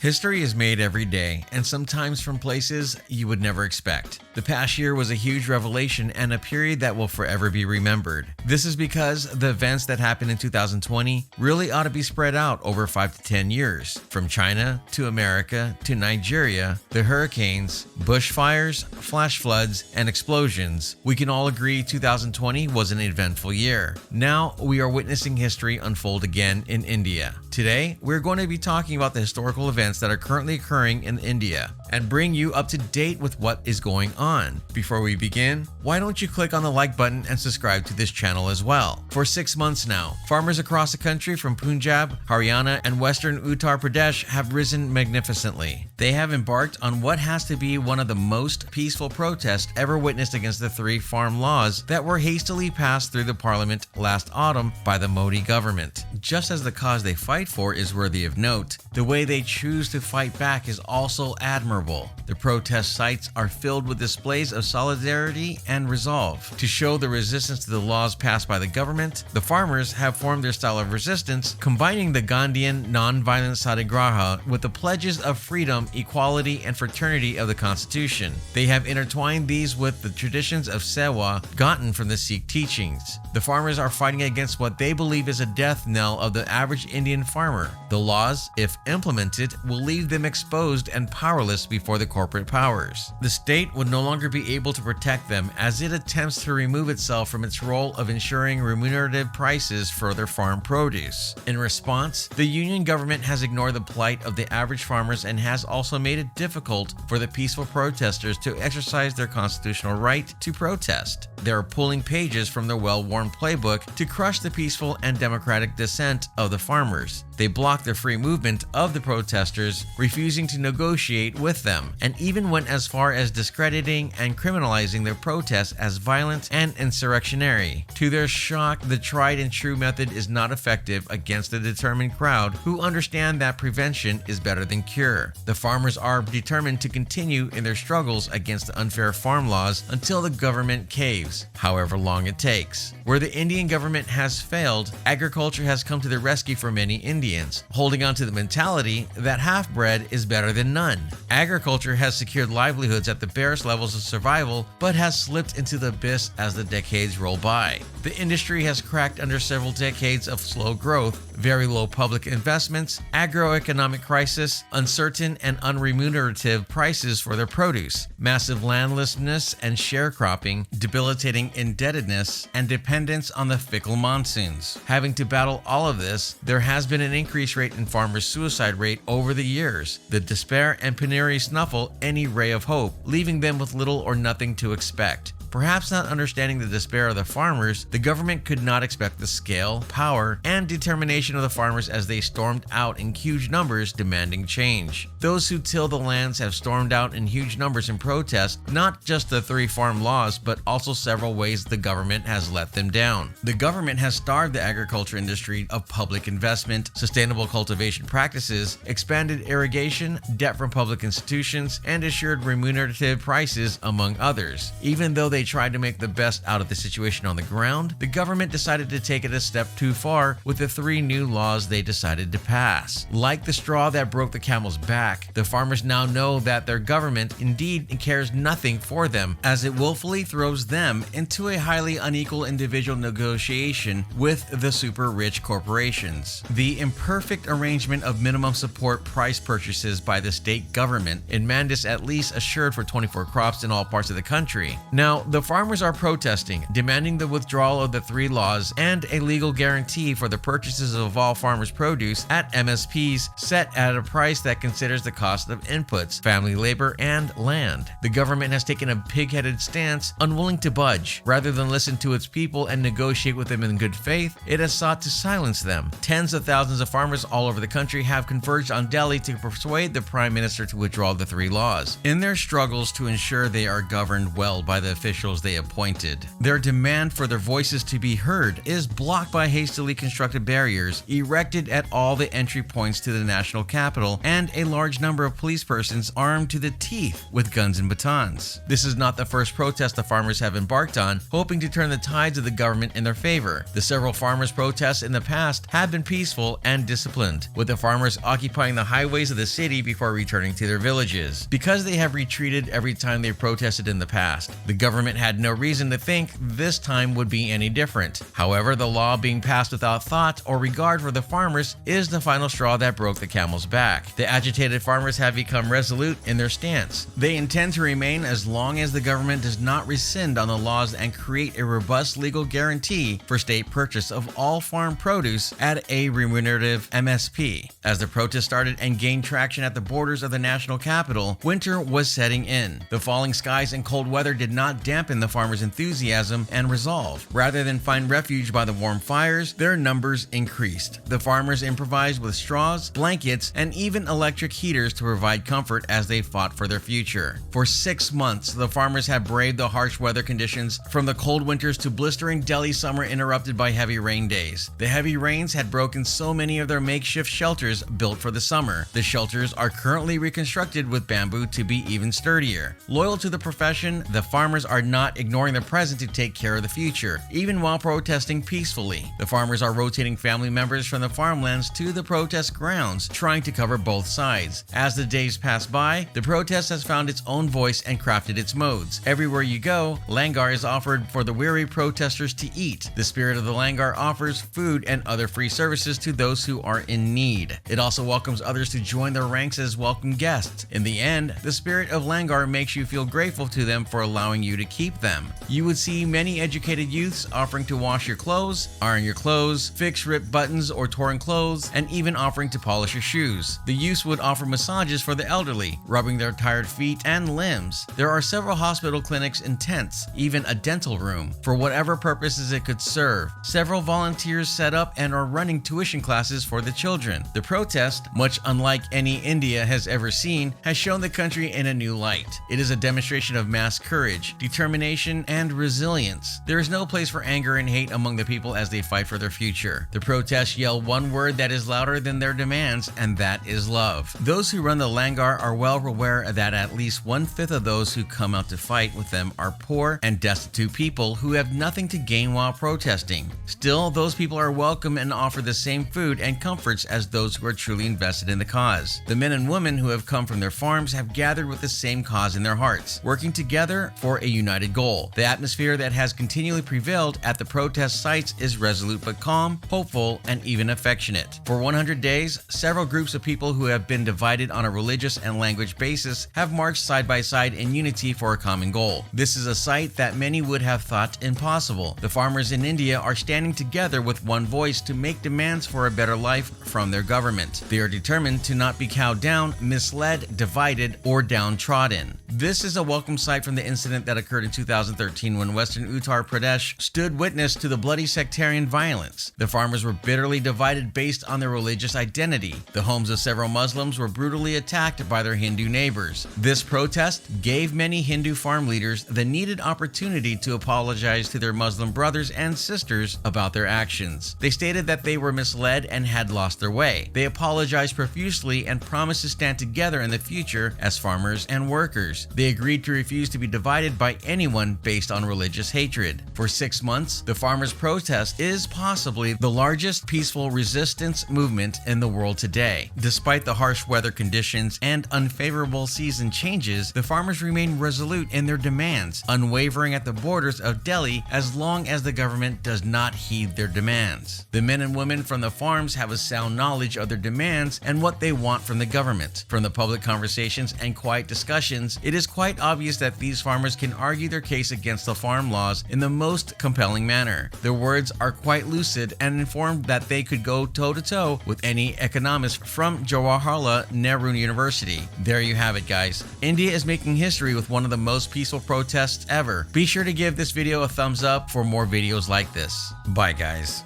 History is made every day, and sometimes from places you would never expect. The past year was a huge revelation and a period that will forever be remembered. This is because the events that happened in 2020 really ought to be spread out over 5 to 10 years. From China to America to Nigeria, the hurricanes, bushfires, flash floods, and explosions, we can all agree 2020 was an eventful year. Now we are witnessing history unfold again in India. Today, we're going to be talking about the historical events that are currently occurring in India and bring you up to date with what is going on. Before we begin, why don't you click on the like button and subscribe to this channel as well? For 6 months now, farmers across the country from Punjab, Haryana, and western Uttar Pradesh have risen magnificently. They have embarked on what has to be one of the most peaceful protests ever witnessed against the 3 farm laws that were hastily passed through the parliament last autumn by the Modi government. Just as the cause they fight for is worthy of note, the way they choose to fight back is also admirable. The protest sites are filled with displays of solidarity and resolve. To show the resistance to the laws passed by the government, the farmers have formed their style of resistance, combining the Gandhian non-violent satyagraha with the pledges of freedom, equality, and fraternity of the Constitution. They have intertwined these with the traditions of sewa gotten from the Sikh teachings. The farmers are fighting against what they believe is a death knell of the average Indian farmer. The laws, if implemented, will leave them exposed and powerless before the corporate powers. The state would no longer be able to protect them as it attempts to remove itself from its role of ensuring remunerative prices for their farm produce. In response, the union government has ignored the plight of the average farmers and has also made it difficult for the peaceful protesters to exercise their constitutional right to protest. They are pulling pages from their well-worn playbook to crush the peaceful and democratic dissent of the farmers. They block the free movement of the protesters, refusing to negotiate with them, and even went as far as discrediting and criminalizing their protests as violent and insurrectionary. To their shock, the tried and true method is not effective against a determined crowd who understand that prevention is better than cure. The farmers are determined to continue in their struggles against the unfair farm laws until the government caves, however long it takes. Where the Indian government has failed, agriculture has come to the rescue for many Indians, holding on to the mentality that half-bred is better than none. Agriculture has secured livelihoods at the barest levels of survival, but has slipped into the abyss as the decades roll by. The industry has cracked under several decades of slow growth, very low public investments, agroeconomic crisis, uncertain and unremunerative prices for their produce, massive landlessness and sharecropping, debilitating indebtedness, and dependence on the fickle monsoons. Having to battle all of this, there has been an increased rate in farmers' suicide rate over the years. The despair and penury snuffle any ray of hope, leaving them with little or nothing to expect. Perhaps not understanding the despair of the farmers, the government could not expect the scale, power, and determination of the farmers as they stormed out in huge numbers demanding change. Those who till the lands have stormed out in huge numbers in protest, not just the 3 farm laws, but also several ways the government has let them down. The government has starved the agriculture industry of public investment, sustainable cultivation practices, expanded irrigation, debt from public institutions, and assured remunerative prices, among others. Even though they tried to make the best out of the situation on the ground, the government decided to take it a step too far with the 3 new laws they decided to pass. Like the straw that broke the camel's back, the farmers now know that their government indeed cares nothing for them, as it willfully throws them into a highly unequal individual negotiation with the super-rich corporations. The imperfect arrangement of minimum support price purchases by the state government in Mandis at least assured for 24 crops in all parts of the country. Now, the farmers are protesting, demanding the withdrawal of the 3 laws and a legal guarantee for the purchases of all farmers' produce at MSPs set at a price that considers the cost of inputs, family labor, and land. The government has taken a pig-headed stance, unwilling to budge. Rather than listen to its people and negotiate with them in good faith, it has sought to silence them. Tens of thousands of farmers all over the country have converged on Delhi to persuade the Prime Minister to withdraw the 3 laws. In their struggles to ensure they are governed well by the official officials they appointed. Their demand for their voices to be heard is blocked by hastily constructed barriers erected at all the entry points to the national capital and a large number of police persons armed to the teeth with guns and batons. This is not the first protest the farmers have embarked on, hoping to turn the tides of the government in their favor. The several farmers' protests in the past have been peaceful and disciplined, with the farmers occupying the highways of the city before returning to their villages. Because they have retreated every time they protested in the past, the government had no reason to think this time would be any different. However, the law being passed without thought or regard for the farmers is the final straw that broke the camel's back. The agitated farmers have become resolute in their stance. They intend to remain as long as the government does not rescind on the laws and create a robust legal guarantee for state purchase of all farm produce at a remunerative MSP. As the protest started and gained traction at the borders of the national capital, winter was setting in. The falling skies and cold weather did not dampen the farmers' enthusiasm and resolve. Rather than find refuge by the warm fires, their numbers increased. The farmers improvised with straws, blankets, and even electric heaters to provide comfort as they fought for their future. For 6 months, the farmers have braved the harsh weather conditions, from the cold winters to blistering Delhi summer interrupted by heavy rain days. The heavy rains had broken so many of their makeshift shelters built for the summer. The shelters are currently reconstructed with bamboo to be even sturdier. Loyal to the profession, the farmers are not ignoring the present to take care of the future, even while protesting peacefully. The farmers are rotating family members from the farmlands to the protest grounds, trying to cover both sides. As the days pass by, the protest has found its own voice and crafted its modes. Everywhere you go, langar is offered for the weary protesters to eat. The spirit of the langar offers food and other free services to those who are in need. It also welcomes others to join their ranks as welcome guests. In the end, the spirit of langar makes you feel grateful to them for allowing you to keep them. You would see many educated youths offering to wash your clothes, iron your clothes, fix ripped buttons or torn clothes, and even offering to polish your shoes. The youths would offer massages for the elderly, rubbing their tired feet and limbs. There are several hospital clinics and tents, even a dental room, for whatever purposes it could serve. Several volunteers set up and are running tuition classes for the children. The protest, much unlike any India has ever seen, has shown the country in a new light. It is a demonstration of mass courage, determination, and resilience. There is no place for anger and hate among the people as they fight for their future. The protests yell one word that is louder than their demands, and that is love. Those who run the langar are well aware that at least 1/5 of those who come out to fight with them are poor and destitute people who have nothing to gain while protesting. Still, those people are welcome and offer the same food and comforts as those who are truly invested in the cause. The men and women who have come from their farms have gathered with the same cause in their hearts, working together for a united goal. The atmosphere that has continually prevailed at the protest sites is resolute but calm, hopeful, and even affectionate. For 100 days, several groups of people who have been divided on a religious and language basis have marched side by side in unity for a common goal. This is a sight that many would have thought impossible. The farmers in India are standing together with one voice to make demands for a better life from their government. They are determined to not be cowed down, misled, divided, or downtrodden. This is a welcome sight from the incident that occurred in 2013 when Western Uttar Pradesh stood witness to the bloody sectarian violence. The farmers were bitterly divided based on their religious identity. The homes of several Muslims were brutally attacked by their Hindu neighbors. This protest gave many Hindu farm leaders the needed opportunity to apologize to their Muslim brothers and sisters about their actions. They stated that they were misled and had lost their way. They apologized profusely and promised to stand together in the future as farmers and workers. They agreed to refuse to be divided by anyone based on religious hatred. For 6 months, the farmers' protest is possibly the largest peaceful resistance movement in the world today. Despite the harsh weather conditions and unfavorable season changes, the farmers remain resolute in their demands, unwavering at the borders of Delhi as long as the government does not heed their demands. The men and women from the farms have a sound knowledge of their demands and what they want from the government. From the public conversations and quiet discussions, it is quite obvious that these farmers can argue their case against the farm laws in the most compelling manner. Their words are quite lucid and informed that they could go toe-to-toe with any economist from Jawaharlal Nehru University. There you have it, guys. India is making history with one of the most peaceful protests ever. Be sure to give this video a thumbs up for more videos like this. Bye, guys.